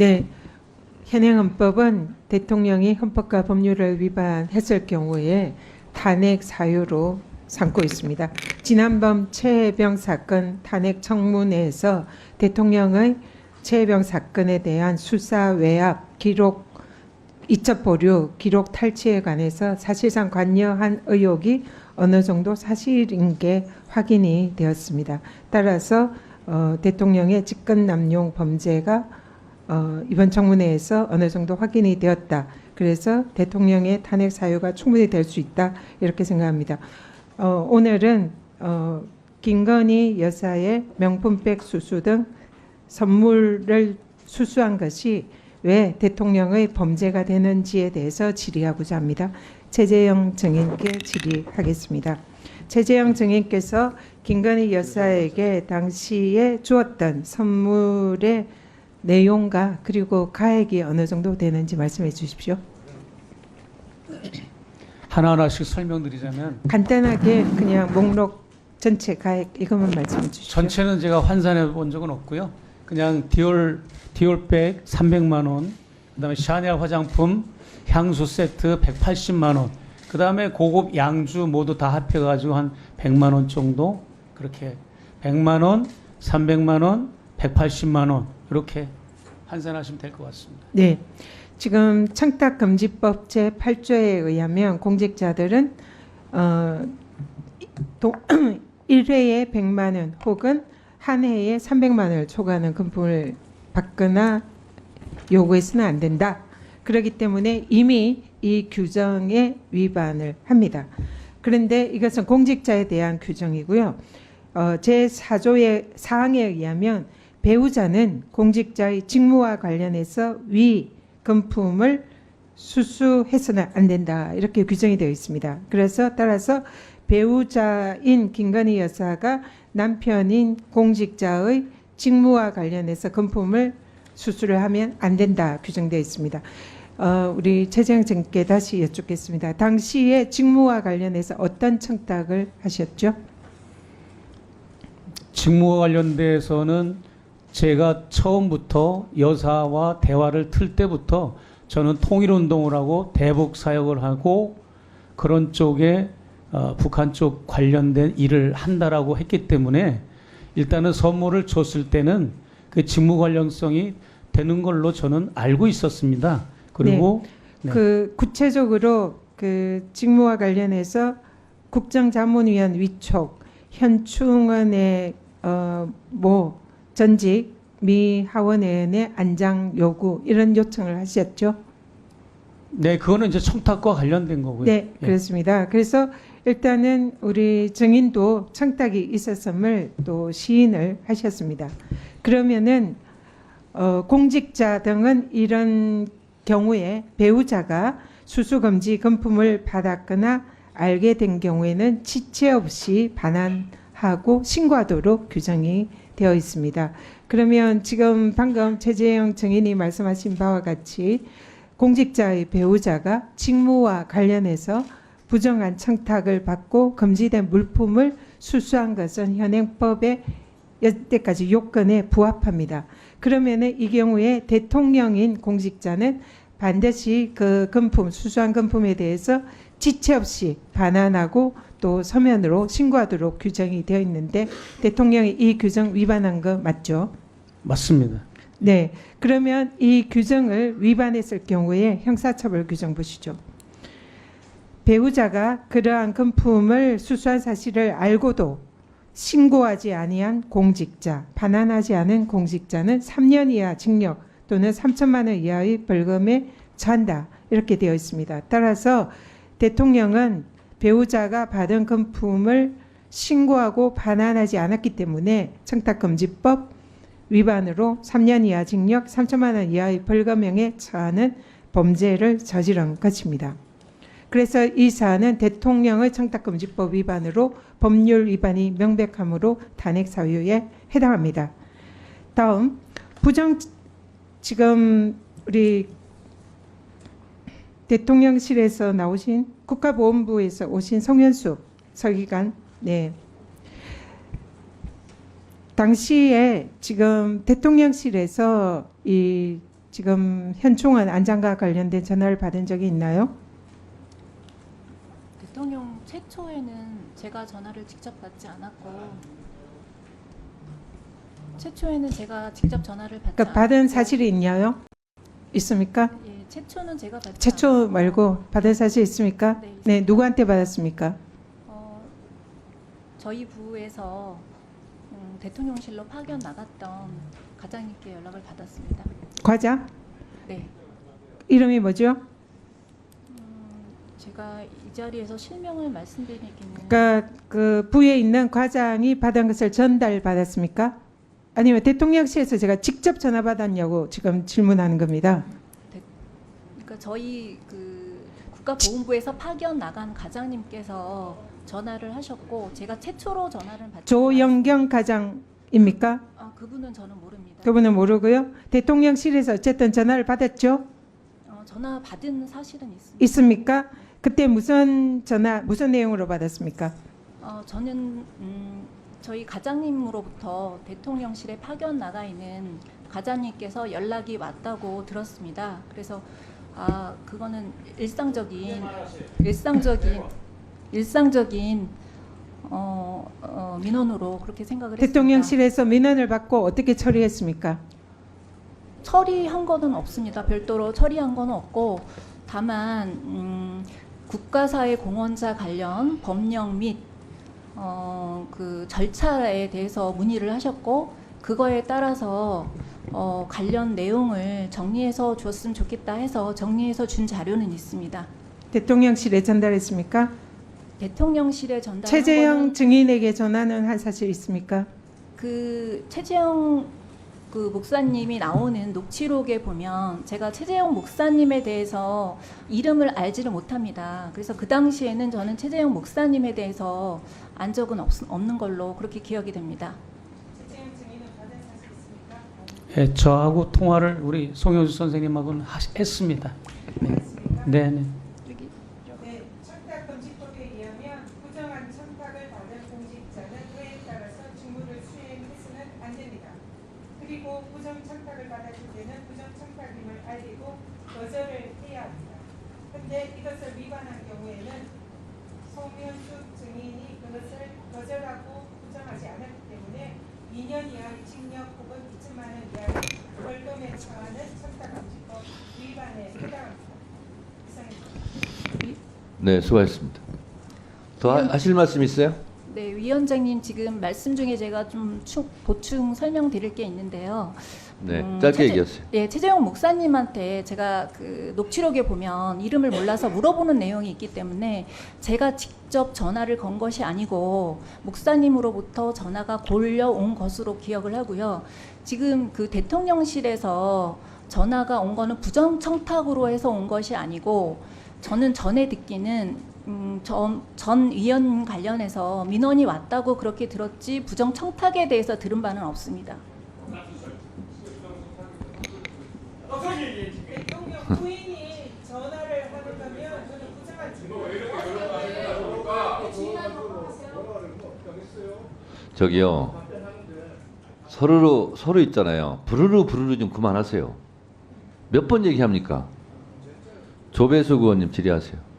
네, 현행 헌법은 대통령이 헌법과 법률을 위반했을 경우에 탄핵 사유로 삼고 있습니다. 지난번 최혜병 사건 탄핵 청문회에서 대통령의 최혜병 사건에 대한 수사 외압 기록 이첩 보류 기록 탈취에 관해서 사실상 관여한 의혹이 어느 정도 사실인 게 확인이 되었습니다. 따라서 대통령의 직권남용 범죄가 이번 청문회에서 어느 정도 확인이 되었다. 그래서 대통령의 탄핵 사유가 충분히 될 수 있다. 이렇게 생각합니다. 오늘은 김건희 여사의 명품백 수수 등 선물을 수수한 것이 왜 대통령의 범죄가 되는지에 대해서 질의하고자 합니다. 최재형 증인께 질의하겠습니다. 최재형 증인께서 김건희 여사에게 당시에 주었던 선물의 내용과 그리고 가액이 어느 정도 되는지 말씀해 주십시오. 하나하나씩 설명드리자면 간단하게 그냥 목록 전체 가액 이것만 말씀해 주십시오. 전체는 제가 환산해 본 적은 없고요. 그냥 디올백 300만 원, 그다음에 샤넬 화장품 향수 세트 180만 원, 그다음에 고급 양주 모두 다 합해가지고 한 100만 원 정도, 그렇게 100만 원, 300만 원, 180만 원 이렇게 환산하시면 될 것 같습니다. 네, 지금 청탁금지법 제8조에 의하면 공직자들은 1회에 100만 원 혹은 한 해에 300만 원을 초과하는 금품을 받거나 요구해서는 안 된다. 그렇기 때문에 이미 이 규정에 위반을 합니다. 그런데 이것은 공직자에 대한 규정이고요. 제4조의 사항에 의하면 배우자는 공직자의 직무와 관련해서 위 금품을 수수해서는 안 된다. 이렇게 규정이 되어 있습니다. 그래서 따라서 배우자인 김건희 여사가 남편인 공직자의 직무와 관련해서 금품을 수수를 하면 안 된다 규정되어 있습니다. 우리 최재형 증인께 다시 여쭙겠습니다. 당시에 직무와 관련해서 어떤 청탁을 하셨죠? 직무와 관련돼서는 제가 처음부터 여사와 대화를 틀 때부터 저는 통일운동을 하고 대북 사역을 하고 그런 쪽에 북한 쪽 관련된 일을 한다라고 했기 때문에 일단은 선물을 줬을 때는 그 직무 관련성이 되는 걸로 저는 알고 있었습니다. 그리고 네. 그 구체적으로 그 직무와 관련해서 국정자문위원 위촉, 현충원의 뭐 전직 미 하원의원의 안장 요구 이런 요청을 하셨죠? 네, 그거는 이제 청탁과 관련된 거고요. 네, 그렇습니다. 그래서 일단은 우리 증인도 청탁이 있었음을 또 시인을 하셨습니다. 그러면은 공직자 등은 이런 경우에 배우자가 수수금지 금품을 받았거나 알게 된 경우에는 지체 없이 반환하고 신고하도록 규정이 되어 있습니다. 그러면 지금 방금 최재형 증인이 말씀하신 바와 같이 공직자의 배우자가 직무와 관련해서 부정한 청탁을 받고 금지된 물품을 수수한 것은 현행법의 여태까지 요건에 부합합니다. 그러면 이 경우에 대통령인 공직자는 반드시 그 금품, 수수한 금품에 대해서 지체 없이 반환하고 또 서면으로 신고하도록 규정이 되어 있는데 대통령이 이 규정 위반한 거 맞죠? 맞습니다. 네. 그러면 이 규정을 위반했을 경우에 형사처벌 규정 보시죠. 배우자가 그러한 금품을 수수한 사실을 알고도 신고하지 아니한 공직자, 반환하지 않은 공직자는 3년 이하 징역 또는 3천만 원 이하의 벌금에 처한다. 이렇게 되어 있습니다. 따라서 대통령은 배우자가 받은 금품을 신고하고 반환하지 않았기 때문에 청탁금지법 위반으로 3년 이하 징역 3천만 원 이하의 벌금형에 처하는 범죄를 저지른 것입니다. 그래서 이 사안은 대통령의 청탁금지법 위반으로 법률 위반이 명백하므로 탄핵 사유에 해당합니다. 다음 지금 우리 대통령실에서 나오신 국가보훈부에서 오신 송현숙 서기관, 네. 당시에 지금 대통령실에서 이 지금 현충원 안장과 관련된 전화를 받은 적이 있나요? 대통령 최초에는 제가 전화를 직접 받지 않았고 최초에는 제가 직접 전화를 받지 그러니까 받은 않았고, 사실이 있나요? 있습니까? 예, 최초는 제가 받지 최초 않았고, 말고 받은 사실 있습니까? 네, 네, 누구한테 받았습니까? 저희 부에서 대통령실로 파견 나갔던 과장님께 연락을 받았습니다. 과장? 네, 이름이 뭐죠? 제가 이 자리에서 실명을 말씀드리기는 그러니까 그 부에 있는 과장이 받은 것을 전달받았습니까? 아니면 대통령실에서 제가 직접 전화 받았냐고 지금 질문하는 겁니다. 그러니까 저희 그 국가보훈부에서 파견 나간 과장님께서 전화를 하셨고 제가 최초로 전화를 받지 조영경 과장입니까? 그분은 저는 모릅니다. 그분은 모르고요. 대통령실에서 어쨌든 전화를 받았죠? 전화 받은 사실은 있습니다. 있습니까? 그때 무슨 전화, 무슨 내용으로 받았습니까? 저는 저희 과장님으로부터 대통령실에 파견 나가 있는 과장님께서 연락이 왔다고 들었습니다. 그래서 그거는 일상적인 민원으로 그렇게 생각을 했습니다. 대통령실에서 민원을 받고 어떻게 처리했습니까? 처리한 거는 없습니다. 별도로 처리한 거는 없고 다만 국가사회 공헌자 관련 법령 및 그 절차에 대해서 문의를 하셨고 그거에 따라서 관련 내용을 정리해서 줬으면 좋겠다 해서 정리해서 준 자료는 있습니다. 대통령실에 전달했습니까? 대통령실에 전달한 최재형 거는 증인에게 전화는 한 사실 있습니까? 그 최재형 그 목사님이 나오는 녹취록에 보면 제가 최재형 목사님에 대해서 이름을 알지를 못합니다. 그래서 그 당시에는 저는 최재형 목사님에 대해서 안 적은 없는 걸로 그렇게 기억이 됩니다. 최재형 증인은 받은 사실 있습니까? 예, 저하고 통화를 우리 송영수 선생님하고는 했습니다. 네, 네. 네, 청탁금지법에 의하면 부정한 청탁을 받은 공직자는 그에 따라서 직무를 수행해서는 안 됩니다. 그리고 부정 청탁을 받았을 때는 부정 청탁임을 알리고 거절을 해야 합니다. 그런데 이것을 위반한 경우에는 송현숙 증인이 그것을 거절하고 부정하지 않았기 때문에 2년 이하의 징역 혹은 2천만 원 이하의 벌금에 처하는 청탁금지법 위반에 해당합니다. 이상입니다. 네, 수고하셨습니다. 더 하실 말씀 있어요? 네, 위원장님 지금 말씀 중에 제가 좀 보충 설명드릴 게 있는데요. 네, 짧게 얘기하세요. 예, 최재형 목사님한테 제가 그 녹취록에 보면 이름을 몰라서 물어보는 내용이 있기 때문에 제가 직접 전화를 건 것이 아니고 목사님으로부터 전화가 골려온 것으로 기억을 하고요. 지금 그 대통령실에서 전화가 온 거는 부정 청탁으로 해서 온 것이 아니고 저는 전에 듣기는 전 의원 관련해서 민원이 왔다고 그렇게 들었지 부정 청탁에 대해서 들은 바는 없습니다. 대통령 부인이 전화를 하는 거면 저는 부정한 저기요. 서로 있잖아요. 부르르 좀 그만하세요. 몇 번 얘기합니까? 조배수 의원님 질의하세요.